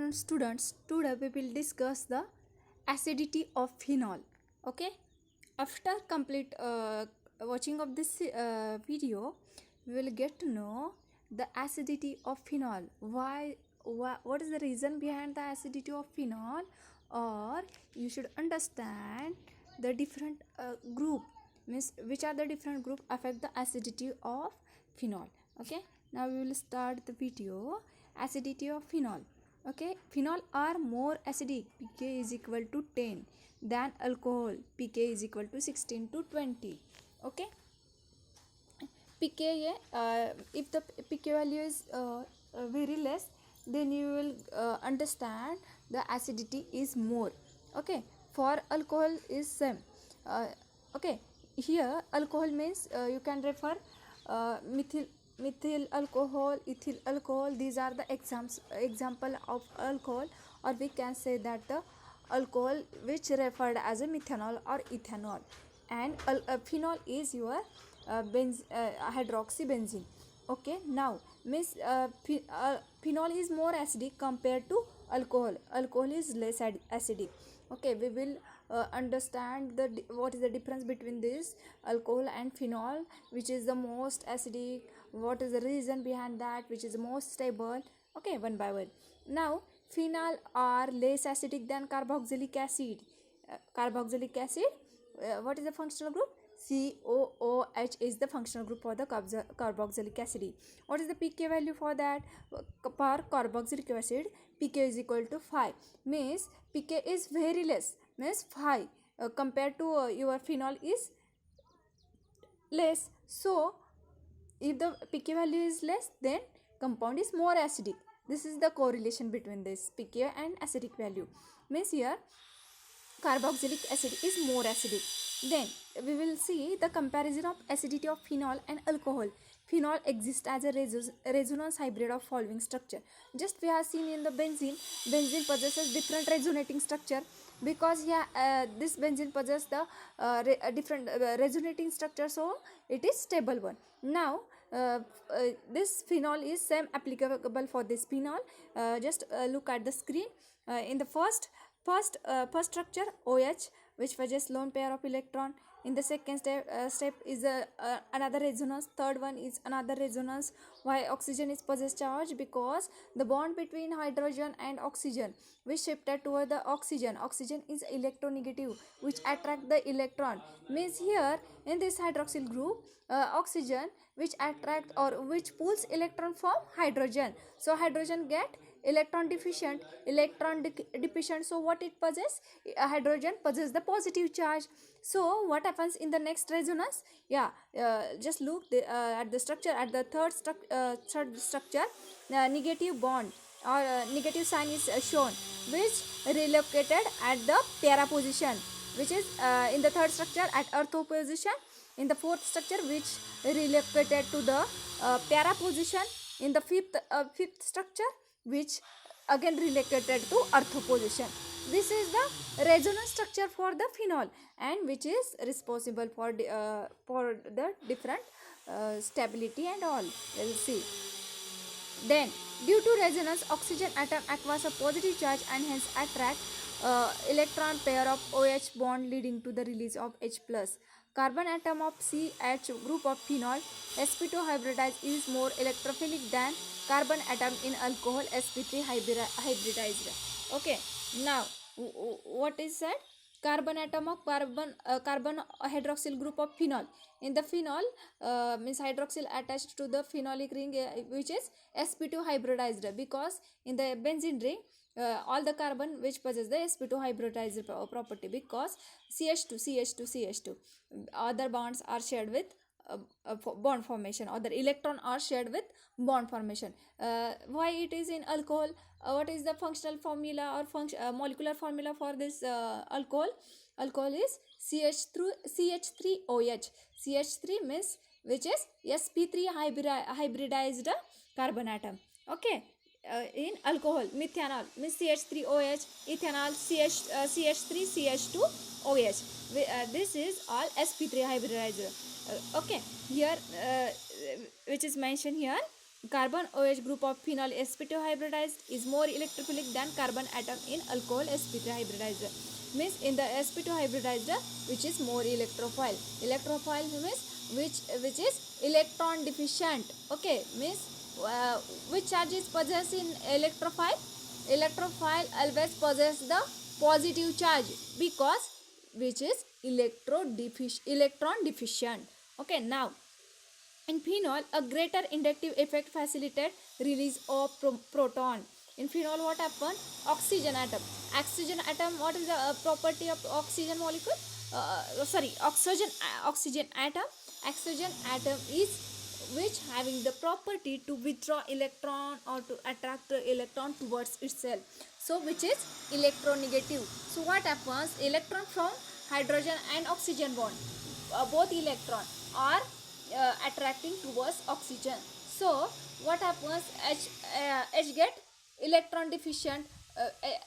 afternoon, students. Today we will discuss the acidity of phenol. Okay. After complete watching of this video, we will get to know the acidity of phenol. What is the reason behind the acidity of phenol? Or you should understand the different group, means which are the different group affect the acidity of phenol. Okay. Now we will start the video. Acidity of phenol. Okay, phenol are more acidic, pK is equal to 10 than alcohol, pK is equal to 16 to 20. Okay, pK, if the pK value is very less, then you will understand the acidity is more. Okay, for alcohol is same. Okay, here alcohol means you can refer methyl alcohol, ethyl alcohol. These are the example of alcohol, or we can say that the alcohol which referred as a methanol or ethanol. And phenol is your hydroxybenzene. Okay, now means phenol is more acidic compared to alcohol is less acidic. Okay, we will understand what is the difference between this alcohol and phenol, which is the most acidic, what is the reason behind that, which is the most stable. Okay, one by one. Now phenol are less acidic than carboxylic acid. Carboxylic acid, what is the functional group? COOH is the functional group for the carboxylic acid. What is the pK value for that? For carboxylic acid, pK is equal to 5. Means pK is very less, means 5 compared to your phenol is less. So if the pK value is less, then compound is more acidic. This is the correlation between this pK and acidic value. Means here carboxylic acid is more acidic. Then we will see the comparison of acidity of phenol and alcohol. Phenol exists as a resonance hybrid of following structure. Just we have seen in the benzene. Benzene possesses different resonating structure, because here this benzene possesses the different resonating structure, so it is stable one. Now this phenol is same applicable for this phenol. Just look at the screen. In the first structure, OH, which possesses lone pair of electron. In the second step is another resonance. Third one is another resonance. Why oxygen is possessed charge? Because the bond between hydrogen and oxygen which shifted toward the oxygen. Oxygen is electronegative, which attract the electron. Means here in this hydroxyl group, oxygen which attract or which pulls electron from hydrogen. So hydrogen get electron deficient. So what it possesses? Hydrogen possesses the positive charge. So what happens in the next resonance? Just look at the structure. At the third structure, negative bond or negative sign is shown, which relocated at the para position, which is in the third structure at ortho position. In the fourth structure, which relocated to the para position. In the fifth structure, which again relocated to ortho position. This is the resonance structure for the phenol, and which is responsible for the different stability and all. We'll see. Then due to resonance, oxygen atom acquires a positive charge and hence attract electron pair of OH bond, leading to the release of H+. Carbon atom of CH group of phenol sp2 hybridized is more electrophilic than carbon atom in alcohol sp3 hybridized. Okay, now what is said? Carbon atom of carbon hydroxyl group of phenol. In the phenol, means hydroxyl attached to the phenolic ring, which is sp2 hybridized, because in the benzene ring all the carbon which possess the sp2 hybridized property, because CH2 other bonds are shared with bond formation, or the electron are shared with bond formation. Why it is in alcohol? What is the functional formula or molecular formula for this alcohol? Alcohol is CH3OH. CH3 means which is sp3 hybridized carbon atom. Okay, in alcohol, methanol means CH3OH, ethanol CH3CH2OH. This is all sp3 hybridized. Okay, here which is mentioned here, carbon OH group of phenol sp2 hybridized is more electrophilic than carbon atom in alcohol sp3 hybridized. Means in the sp2 hybridized, which is more electrophile. Electrophile means which is electron deficient. Okay, means which charge is possessed in electrophile? Electrophile always possess the positive charge because which is electron deficient. Okay, now in phenol, a greater inductive effect facilitated release of proton. In phenol, what happened? Oxygen atom. Oxygen atom. What is the property of oxygen molecule? Oxygen atom. Oxygen atom is which having the property to withdraw electron or to attract the electron towards itself. So which is electronegative. So what happens? Electron from hydrogen and oxygen bond. Both electron are attracting towards oxygen. So what happens? H get electron deficient.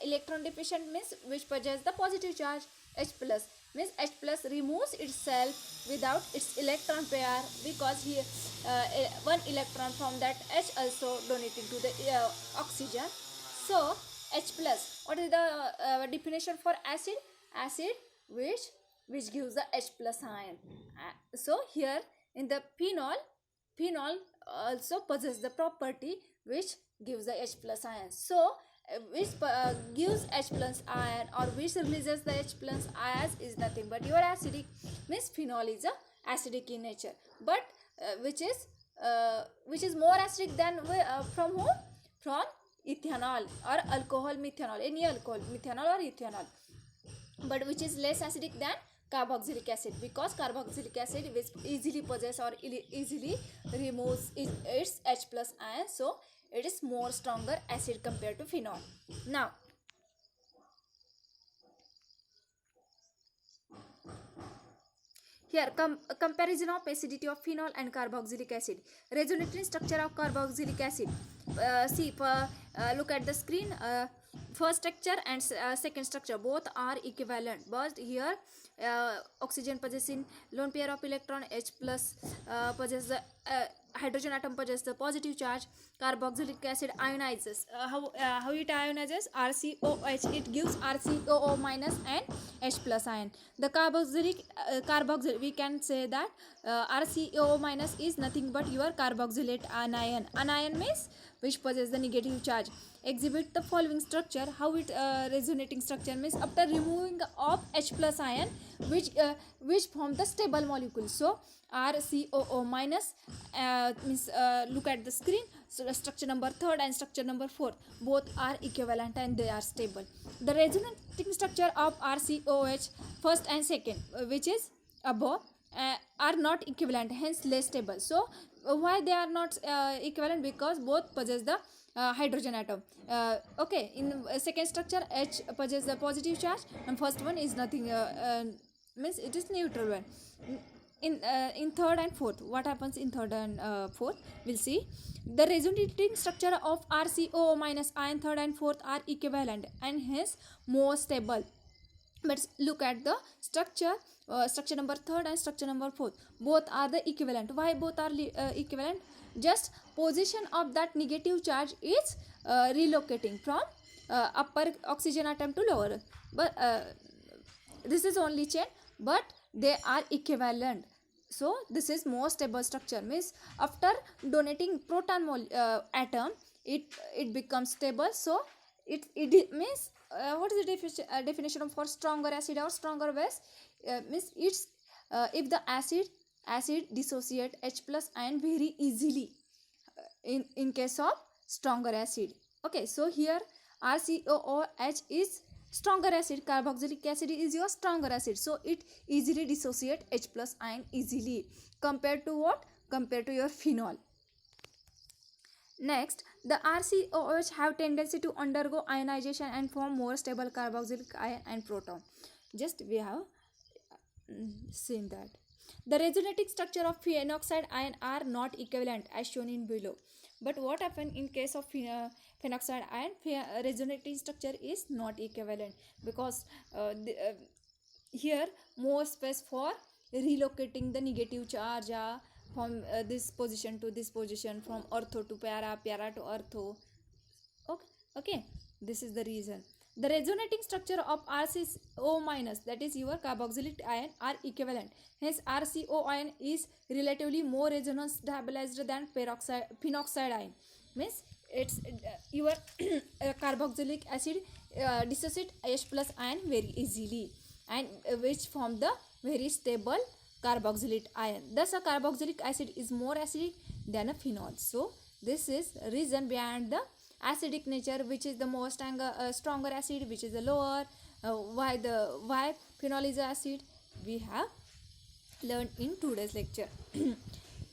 Electron deficient means which possess the positive charge. H plus means H plus removes itself without its electron pair because here one electron from that H also donated to the oxygen. So H plus. What is the definition for acid? Acid which gives the H plus ion. So here in the phenol also possess the property which gives the H plus ion. So which gives H plus ion or which releases the H plus ions is nothing but your acidic. Means phenol is a acidic in nature, but which is more acidic than from whom? From ethanol or alcohol, methanol, any alcohol, methanol or ethanol, but which is less acidic than carboxylic acid because carboxylic acid is easily possess or easily removes its H plus ion. So it is more stronger acid compared to phenol. Now here comparison of acidity of phenol and carboxylic acid. Resonating structure of carboxylic acid. Look at the screen. First structure and second structure both are equivalent, but here oxygen possessing lone pair of electron, H plus possess the hydrogen atom possess the positive charge. Carboxylic acid ionizes. How it ionizes? RCOH. It gives RCOO minus and H plus ion. The carboxylic we can say that RCOO minus is nothing but your carboxylate anion. Anion means which possess the negative charge. Exhibit the following structure. How it resonating structure means after removing of H plus ion which form the stable molecule. So RCOO minus means look at the screen. So structure number 3rd and structure number 4th both are equivalent and they are stable. The resonating structure of RCOH first and second which is above are not equivalent, hence less stable. So why they are not equivalent? Because both possess the hydrogen atom. Okay, in second structure H possesses the positive charge and first one is nothing, means it is neutral one. In third and fourth, what happens in third and fourth? We'll see. The resonating structure of RCOO minus ion third and fourth are equivalent and hence more stable. But look at the structure. Structure number 3rd and structure number 4th both are the equivalent. Why both are equivalent? Just position of that negative charge is relocating from upper oxygen atom to lower, but this is only chain, but they are equivalent. So this is more stable structure. Means after donating proton atom it becomes stable. So it means what is the definition for stronger acid or stronger base? Means it's if the acid dissociate H plus ion very easily in case of stronger acid. Okay, so here RCOOH is stronger acid, carboxylic acid is your stronger acid, so it easily dissociate H plus ion easily compared to what? Compared to your phenol. Next, the RCOH have tendency to undergo ionization and form more stable carboxylic ion and proton. Just we have seen that. The resonating structure of phenoxide ion are not equivalent as shown in below. But what happens in case of phenoxide ion? Resonating structure is not equivalent because here more space for relocating the negative charge from this position to this position, from ortho to para, para to ortho. Okay, okay, this is the reason. The resonating structure of RCO minus, that is your carboxylic ion, are equivalent. Hence RCO ion is relatively more resonance stabilized than peroxide phenoxide ion. Means it's your carboxylic acid dissociate H plus ion very easily, and which form the very stable carboxylic ion. Thus a carboxylic acid is more acidic than a phenol. So this is reason behind the acidic nature, which is the more stronger acid, which is the lower. Why phenol is acid, we have learned in today's lecture.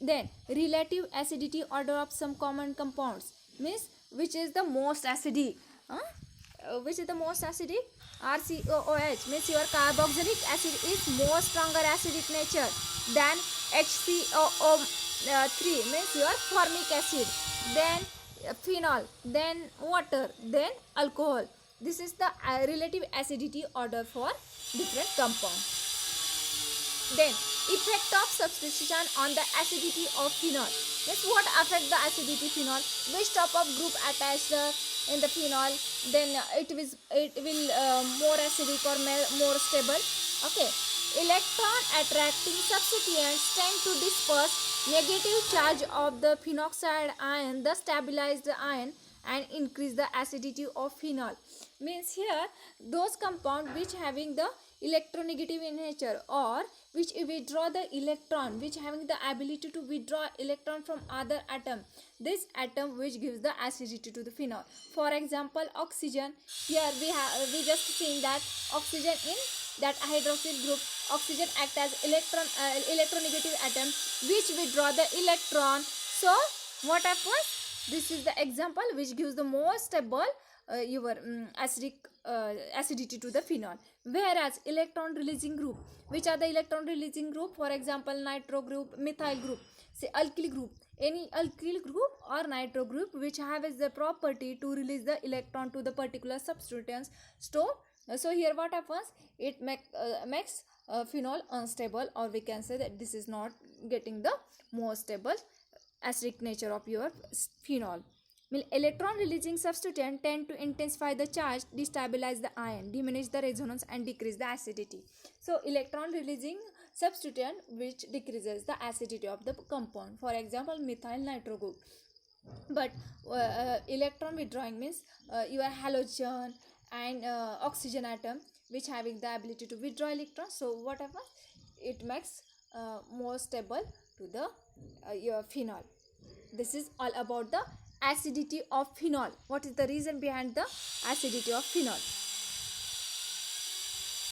Then relative acidity order of some common compounds, means which is the most acidic. Which is the most acidic? RCOOH, means your carboxylic acid is more stronger acidic nature than HCOO3, means your formic acid, then phenol, then water, then alcohol. This is the relative acidity order for different compounds. Then effect of substitution on the acidity of phenol. Means what affect the acidity phenol? Which type of group attached in the phenol, then it will more acidic or more stable. Okay, electron attracting substituents tend to disperse negative charge of the phenoxide ion, thus stabilize the ion and increase the acidity of phenol. Means here those compound which having the electronegative in nature, or which withdraw the electron, which having the ability to withdraw electron from other atom, this atom which gives the acidity to the phenol. For example, oxygen. Here we just seen that oxygen in that hydroxyl group, oxygen act as electronegative atom which withdraw the electron. So what happens? This is the example which gives the more stable your acidity to the phenol. Whereas electron releasing group, which are the electron releasing group? For example, nitro group, methyl group, say alkyl group. Any alkyl group or nitro group which have the property to release the electron to the particular substance. So here what happens? It makes phenol unstable, or we can say that this is not getting the more stable acidic nature of your phenol. Electron releasing substituent tend to intensify the charge, destabilize the ion, diminish the resonance and decrease the acidity. So electron releasing substituent which decreases the acidity of the compound. For example, methyl nitro group. But electron withdrawing means your halogen and oxygen atom which having the ability to withdraw electrons. So whatever, it makes more stable to the your phenol. This is all about the acidity of phenol. What is the reason behind the acidity of phenol?